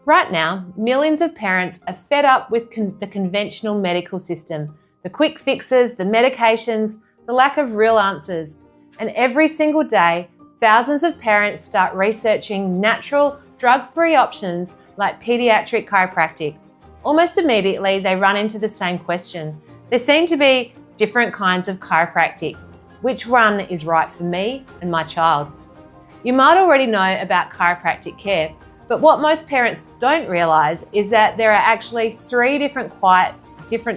Right now, millions of parents are fed up with the conventional medical system, the quick fixes, the medications, the lack of real answers. And every single day, thousands of parents start researching natural, drug-free options like pediatric chiropractic. Almost immediately, they run into the same question. There seem to be different kinds of chiropractic. Which one is right for me and my child? You might already know about chiropractic care, but what most parents don't realise is that there are actually 3 different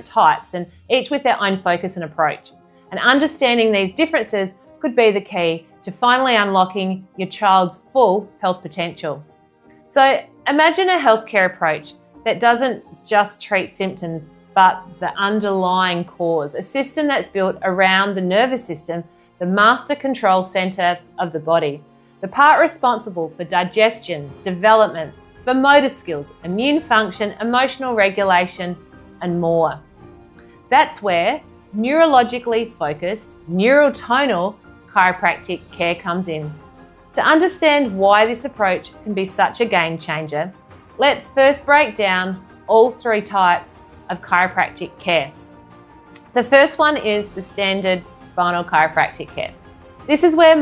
types, and each with their own focus and approach. And understanding these differences could be the key to finally unlocking your child's full health potential. So imagine a healthcare approach that doesn't just treat symptoms, but the underlying cause, a system that's built around the nervous system, the master control centre of the body, the part responsible for digestion, development, for motor skills, immune function, emotional regulation, and more. That's where neurologically focused, neurotonal chiropractic care comes in. To understand why this approach can be such a game changer, let's first break down all 3 types of chiropractic care. The first one is the standard spinal chiropractic care. This is where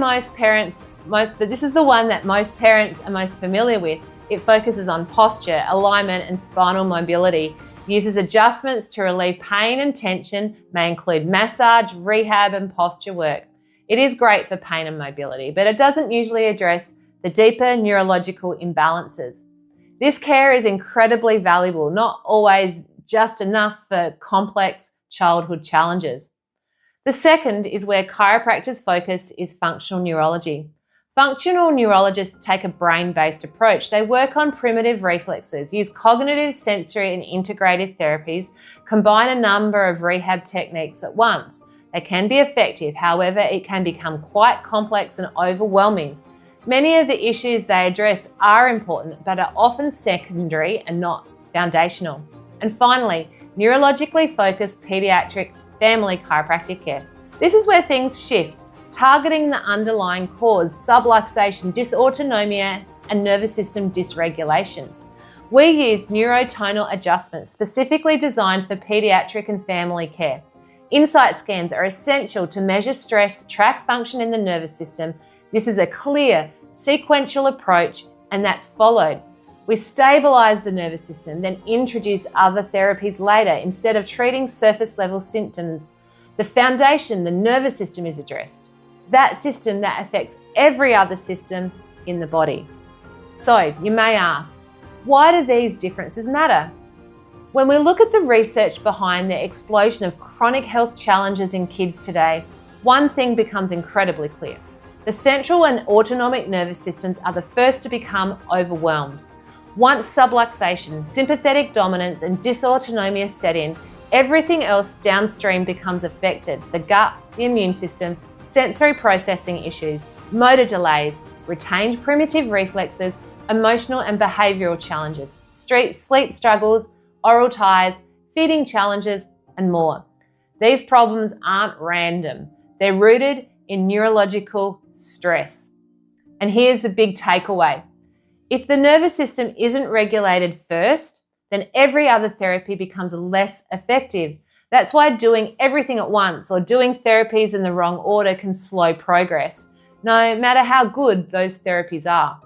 this is the one that most parents are most familiar with. It focuses on posture, alignment, and spinal mobility, uses adjustments to relieve pain and tension, may include massage, rehab, and posture work. It is great for pain and mobility, but it doesn't usually address the deeper neurological imbalances. This care is incredibly valuable, not always just enough for complex childhood challenges. The second is where chiropractors' focus is functional neurology. Functional neurologists take a brain-based approach. They work on primitive reflexes, use cognitive, sensory, and integrated therapies, combine a number of rehab techniques at once. They can be effective, however, it can become quite complex and overwhelming. Many of the issues they address are important, but are often secondary and not foundational. And finally, neurologically focused pediatric family chiropractic care. This is where things shift, targeting the underlying cause, subluxation, dysautonomia, and nervous system dysregulation. We use neurotonal adjustments specifically designed for pediatric and family care. Insight scans are essential to measure stress, track function in the nervous system. This is a clear, sequential approach, and that's followed. We stabilise the nervous system, then introduce other therapies later instead of treating surface-level symptoms. The foundation, the nervous system, is addressed. That system that affects every other system in the body. So, you may ask, why do these differences matter? When we look at the research behind the explosion of chronic health challenges in kids today, one thing becomes incredibly clear. The central and autonomic nervous systems are the first to become overwhelmed. Once subluxation, sympathetic dominance, and dysautonomia set in, everything else downstream becomes affected. The gut, the immune system, sensory processing issues, motor delays, retained primitive reflexes, emotional and behavioural challenges, sleep struggles, oral ties, feeding challenges, and more. These problems aren't random. They're rooted in neurological stress. And here's the big takeaway. If the nervous system isn't regulated first, then every other therapy becomes less effective. That's why doing everything at once or doing therapies in the wrong order can slow progress, no matter how good those therapies are.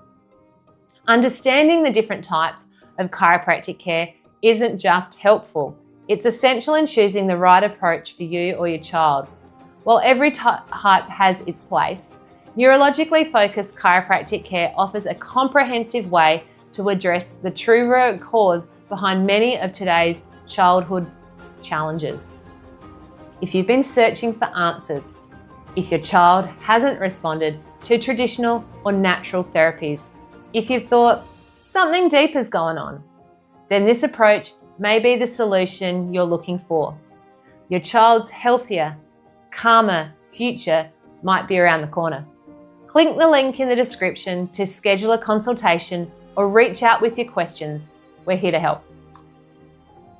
Understanding the different types of chiropractic care isn't just helpful. It's essential in choosing the right approach for you or your child. While every type has its place, neurologically focused chiropractic care offers a comprehensive way to address the true root cause behind many of today's childhood challenges. If you've been searching for answers, if your child hasn't responded to traditional or natural therapies, if you've thought something deeper is going on, then this approach may be the solution you're looking for. Your child's healthier, calmer future might be around the corner. Click the link in the description to schedule a consultation or reach out with your questions. We're here to help.